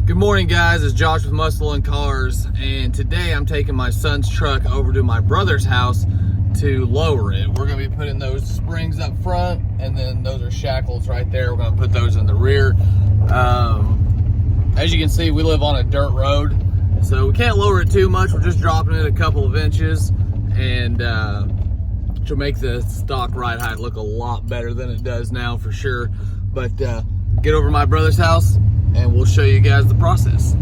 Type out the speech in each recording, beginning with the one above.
Good morning, guys. It's Josh with Muscle and Cars, and today I'm taking my son's truck over to my brother's house to lower it. We're going to be putting those springs up front, and then those are shackles right there. We're going to put those in the rear. As you can see, we live on a dirt road, so we can't lower it too much. We're just dropping it a couple of inches, and to make the stock ride height look a lot better than it does now for sure. But get over to my brother's house and we'll show you guys the process.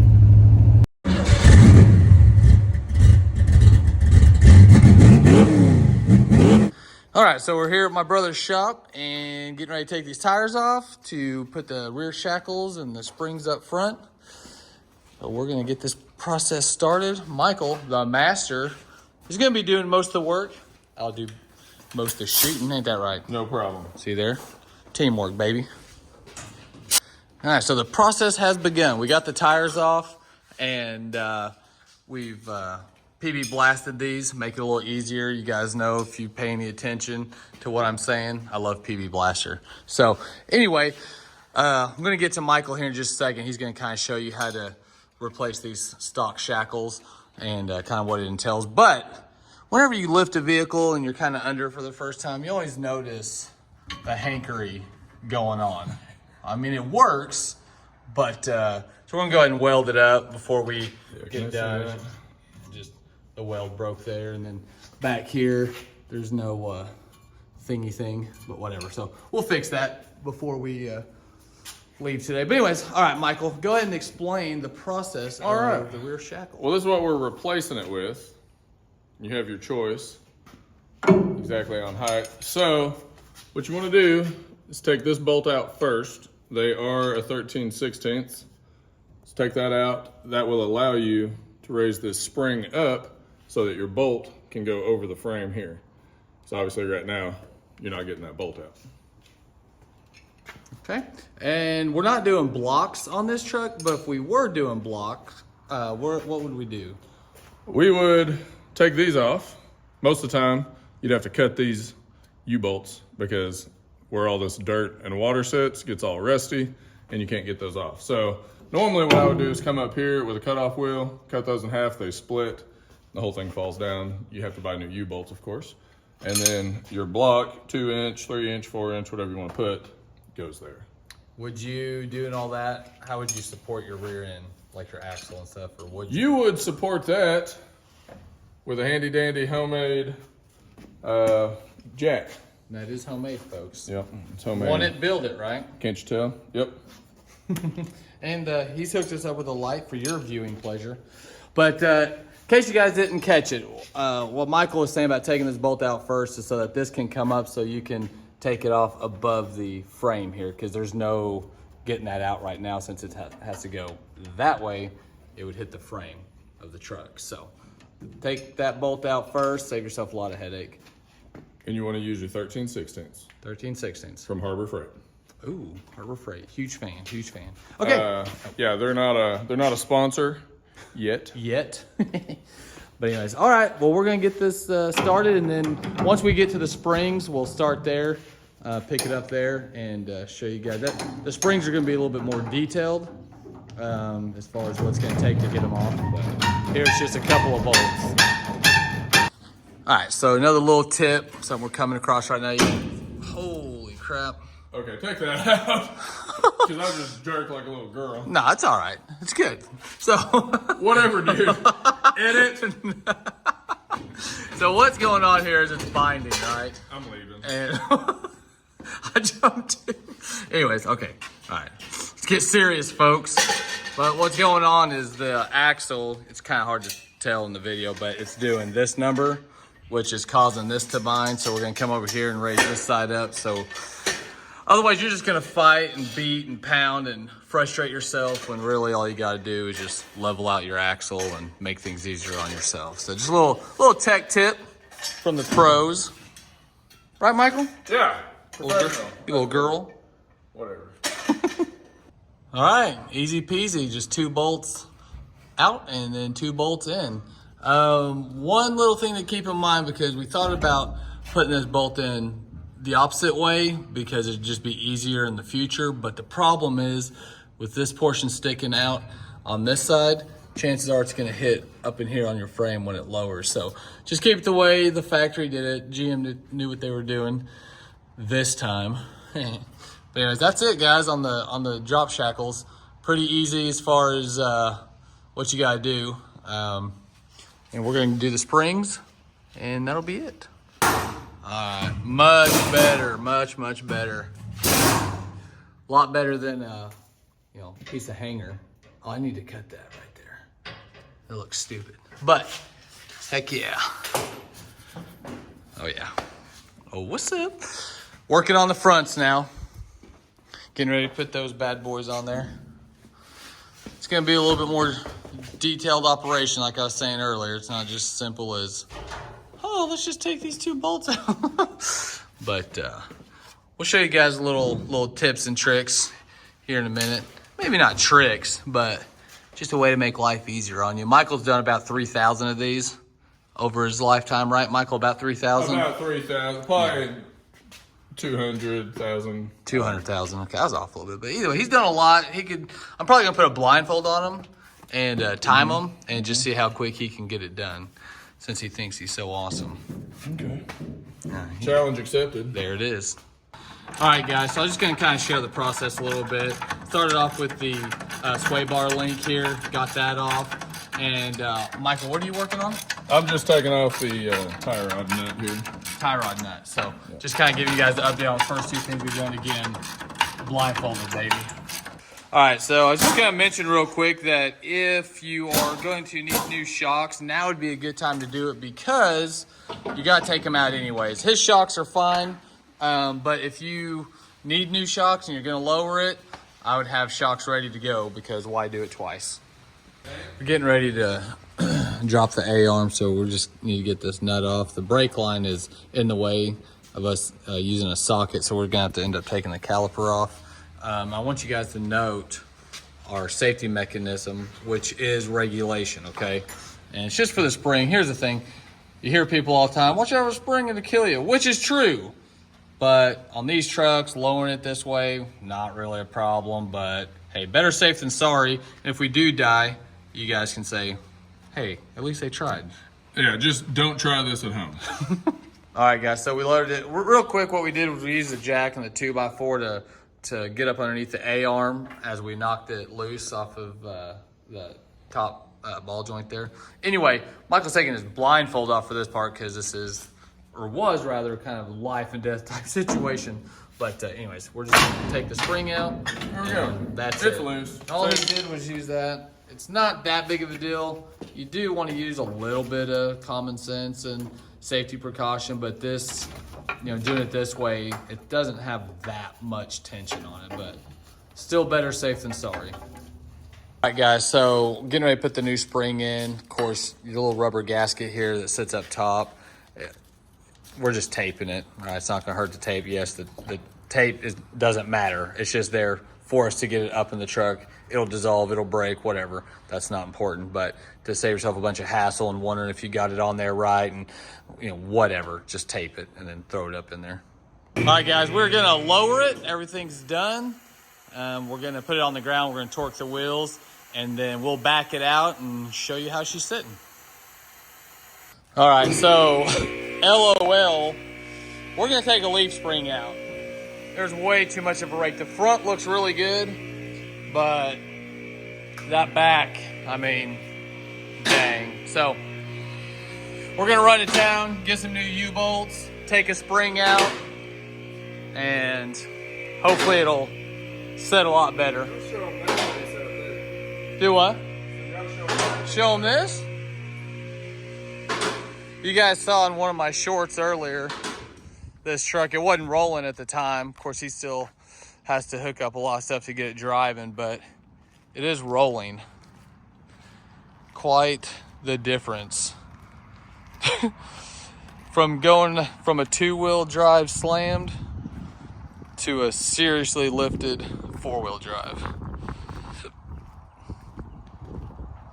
All right, so we're here at my brother's shop and getting ready to take these tires off to put the rear shackles and the springs up front. So we're gonna get this process started. Michael, the master, is gonna be doing most of the work. I'll do most of the shooting, ain't that right? No problem. See there? Teamwork, baby. All right, so the process has begun. We got the tires off, and we've PB blasted these, make it a little easier. You guys know, if you pay any attention to what I'm saying, I love PB Blaster. So anyway, I'm gonna get to Michael here in just a second. He's gonna kind of show you how to replace these stock shackles and kind of what it entails. But whenever you lift a vehicle and you're kind of under for the first time, you always notice the hankery going on. I mean, it works, but so we're gonna go ahead and weld it up before we get done. Just the weld broke there, and then back here, there's no thingy thing, but whatever. So we'll fix that before we leave today. But anyways, all right, Michael, go ahead and explain the process of the rear shackle. Well, this is what we're replacing it with. You have your choice exactly on height. So what you want to do is take this bolt out first. They are a 13/16. Let's take that out. That will allow you to raise this spring up so that your bolt can go over the frame here. So obviously right now, you're not getting that bolt out. Okay, and we're not doing blocks on this truck, but if we were doing blocks, what would we do? We would take these off. Most of the time, you'd have to cut these U-bolts because where all this dirt and water sits gets all rusty and you can't get those off. So normally what I would do is come up here with a cutoff wheel, cut those in half, they split, the whole thing falls down. You have to buy new U-bolts, of course. And then your block, 2-inch, 3-inch, 4-inch, whatever you want to put, goes there. Would you, doing all that, how would you support your rear end, like your axle and stuff, or would you? You would support that with a handy dandy homemade jack. That is homemade, folks. Yep, it's homemade. Want it, build it, right? Can't you tell? Yep. And he's hooked us up with a light for your viewing pleasure. But in case you guys didn't catch it, what Michael was saying about taking this bolt out first is so that this can come up so you can take it off above the frame here, because there's no getting that out right now since it has to go that way. It would hit the frame of the truck. So take that bolt out first, save yourself a lot of headache. And you want to use your 13/16. 13/16. From Harbor Freight. Ooh, Harbor Freight. Huge fan, huge fan. Okay. Yeah, they're not a sponsor yet. But anyways, all right. Well, we're gonna get this started, and then once we get to the springs, we'll start there, pick it up there, and show you guys that. The springs are gonna be a little bit more detailed as far as what's gonna take to get them off. But here's just a couple of bolts. All right, so another little tip, something we're coming across right now. Holy crap. Okay, take that out. Because I just jerk like a little girl. No, it's all right. It's good. So. Whatever, dude. Edit. So what's going on here is it's binding, right? I'm leaving. And I jumped in. Anyways, okay. All right. Let's get serious, folks. But what's going on is the axle, it's kind of hard to tell in the video, but it's doing this number, which is causing this to bind. So we're gonna come over here and raise this side up. So otherwise you're just gonna fight and beat and pound and frustrate yourself when really all you gotta do is just level out your axle and make things easier on yourself. So just a little tech tip from the pros. Right, Michael? Yeah. Little girl. Whatever. All right, easy peasy, just 2 bolts out and then 2 bolts in. One little thing to keep in mind, because we thought about putting this bolt in the opposite way because it'd just be easier in the future. But the problem is with this portion sticking out, on this side, chances are it's gonna hit up in here on your frame when it lowers. So just keep it the way the factory did it. GM knew what they were doing this time. But anyways, that's it, guys, on the drop shackles. Pretty easy as far as what you gotta do. And we're gonna do the springs, and that'll be it. All right, much better, much better. A lot better than a piece of hanger. Oh, I need to cut that right there. That looks stupid, but heck yeah. Oh yeah. Oh, what's up? Working on the fronts now. Getting ready to put those bad boys on there. It's gonna be a little bit more detailed operation, like I was saying earlier. It's not just simple as, oh, let's just take these 2 bolts out. But we'll show you guys little tips and tricks here in a minute. Maybe not tricks, but just a way to make life easier on you. Michael's done about 3,000 of these over his lifetime, right, Michael? About 3,000? About 3,000, probably 200,000. 200,000. Okay, I was off a little bit, but either way, he's done a lot. I'm probably gonna put a blindfold on him and time him and just see how quick he can get it done, since he thinks he's so awesome. Okay. Challenge accepted. There it is. All right, guys, so I'm just gonna kind of share the process a little bit. Started off with the sway bar link here, got that off. And Michael, what are you working on? I'm just taking off the tie rod nut here. Tie rod nut. So just kind of giving you guys the update on the first 2 things we've done. Again, blindfolded, baby. All right, so I was just gonna mention real quick that if you are going to need new shocks, now would be a good time to do it, because you gotta take them out anyways. His shocks are fine, but if you need new shocks and you're gonna lower it, I would have shocks ready to go, because why do it twice? We're getting ready to drop the A-arm, so we just need to get this nut off. The brake line is in the way of us using a socket, so we're gonna have to end up taking the caliper off. I want you guys to note our safety mechanism, which is regulation, okay? And it's just for the spring. Here's the thing. You hear people all the time, watch out for spring, it'll kill you, which is true. But on these trucks, lowering it this way, not really a problem, but hey, better safe than sorry. And if we do die, you guys can say, hey, at least they tried. Yeah, just don't try this at home. All right, guys, so we loaded it. Real quick, what we did was we used the jack and the 2x4 to get up underneath the A-arm as we knocked it loose off of the top ball joint there. Anyway, Michael's taking his blindfold off for this part, because this is, or was rather, kind of life and death type situation. But anyways, we're just gonna take the spring out. There we go. That's it's it. Loose. All he did was use that. It's not that big of a deal. You do want to use a little bit of common sense and safety precaution, but this, doing it this way, it doesn't have that much tension on it, but still better safe than sorry. All right, guys, so getting ready to put the new spring in. Of course, your little rubber gasket here that sits up top, we're just taping it. All right, it's not gonna hurt to tape. Yes, the tape doesn't matter. It's just there for us to get it up in the truck. It'll dissolve, it'll break, whatever. That's not important, but to save yourself a bunch of hassle and wondering if you got it on there right and whatever, just tape it and then throw it up in there. All right, guys, we're gonna lower it. Everything's done. We're gonna put it on the ground. We're gonna torque the wheels, and then we'll back it out and show you how she's sitting. All right, so LOL, we're gonna take a leaf spring out. There's way too much of a rake. The front looks really good, but that back, I mean, dang. So we're gonna run to town, get some new U-bolts, take a spring out, and hopefully it'll set a lot better. Do what? Show them this? You guys saw in one of my shorts earlier, this truck, it wasn't rolling at the time. Of course, he still has to hook up a lot of stuff to get it driving, but it is rolling. Quite the difference. From going from a 2-wheel drive slammed to a seriously lifted 4-wheel drive.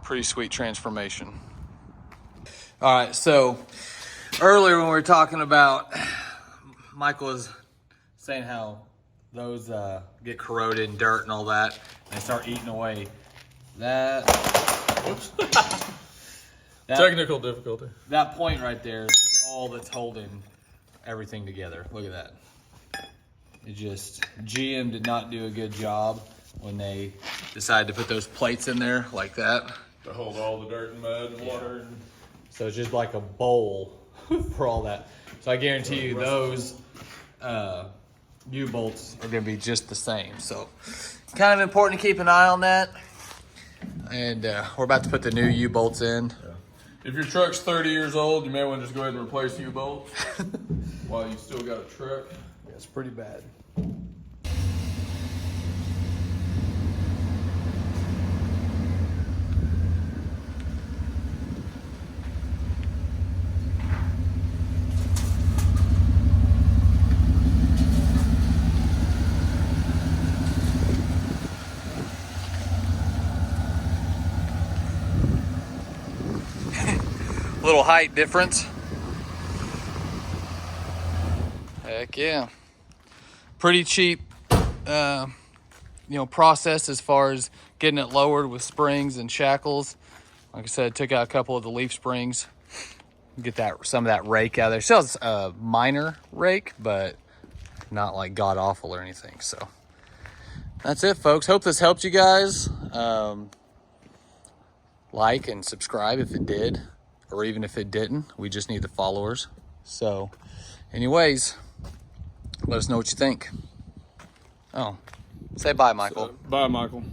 Pretty sweet transformation. All right, so earlier when we were talking about, Michael was saying how those get corroded and dirt and all that, and they start eating away That, Whoops. that Technical difficulty. that point right there is all that's holding everything together. Look at that. It just, GM did not do a good job when they decided to put those plates in there like that. To hold all the dirt and mud and water. And So it's just like a bowl for all that. So I guarantee you those U-bolts are gonna be just the same. So kind of important to keep an eye on that. And we're about to put the new U-bolts in. if your truck's 30 years old, you may want to just go ahead and replace U-bolts while you still got a truck. It's pretty bad. Little height difference. Heck yeah. Pretty cheap, process as far as getting it lowered with springs and shackles. Like I said, took out a couple of the leaf springs. Get some of that rake out of there. Still has a minor rake, but not like god awful or anything. So that's it, folks. Hope this helped you guys. Like and subscribe if it did, or even if it didn't. We just need the followers. So anyways, let us know what you think. Oh, say bye, Michael. Bye, Michael.